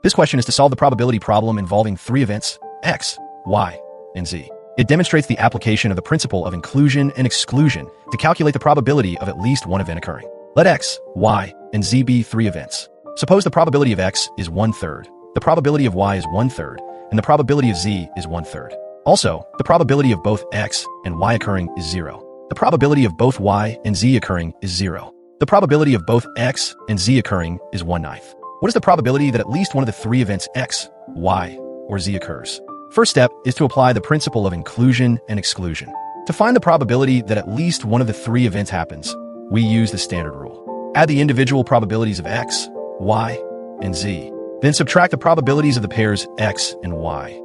This question is to solve the probability problem involving three events, x, y, and z. It demonstrates the application of the principle of inclusion and exclusion to calculate the probability of at least one event occurring. Let x, y, and z be three events. Suppose the probability of x is 1/3, the probability of y is 1/3, and the probability of z is 1/3. Also, the probability of both x and y occurring is 0. The probability of both y and z occurring is 0. The probability of both x and z occurring is 1/9. What is the probability that at least one of the three events x, y, or z occurs? First step is to apply the principle of inclusion and exclusion. To find the probability that at least one of the three events happens, we use the standard rule. Add the individual probabilities of x, y, and z. Then subtract the probabilities of the pairs x and y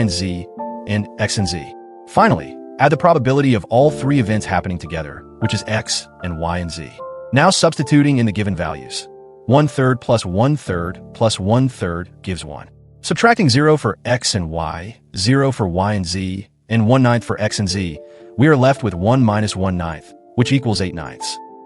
and z, and x and z. Finally, add the probability of all three events happening together, which is x and y and z. Now substituting in the given values. 1/3 plus 1/3 plus 1/3 gives 1. Subtracting 0 for x and y, 0 for y and z, and 1/9 for x and z, we are left with 1 minus 1/9, which equals 8/9.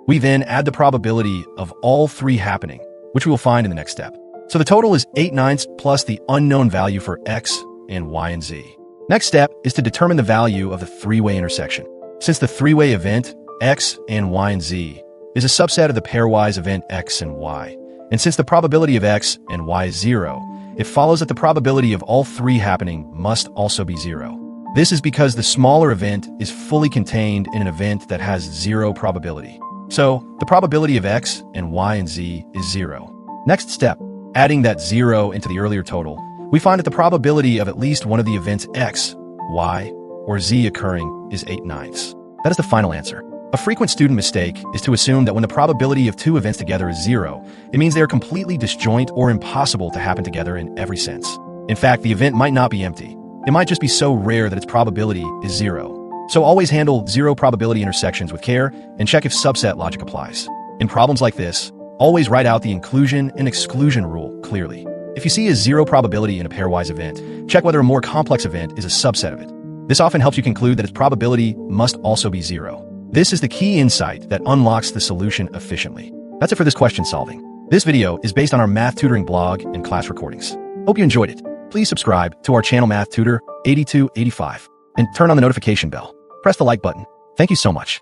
We then add the probability of all three happening, which we will find in the next step. So the total is 8/9 plus the unknown value for x and y and z. Next step is to determine the value of the three-way intersection. Since the three-way event, x and y and z, is a subset of the pairwise event x and y, and since the probability of x and y is 0, it follows that the probability of all three happening must also be 0. This is because the smaller event is fully contained in an event that has 0 probability. So, the probability of x and y and z is 0. Next step, adding that 0 into the earlier total, we find that the probability of at least one of the events x, y, or z occurring is 8/9. That is the final answer. A frequent student mistake is to assume that when the probability of two events together is 0, it means they are completely disjoint or impossible to happen together in every sense. In fact, the event might not be empty. It might just be so rare that its probability is 0. So always handle 0 probability intersections with care and check if subset logic applies. In problems like this, always write out the inclusion and exclusion rule clearly. If you see a 0 probability in a pairwise event, check whether a more complex event is a subset of it. This often helps you conclude that its probability must also be 0. This is the key insight that unlocks the solution efficiently. That's it for this question solving. This video is based on our math tutoring blog and class recordings. Hope you enjoyed it. Please subscribe to our channel Math Tutor 8285 and turn on the notification bell. Press the like button. Thank you so much.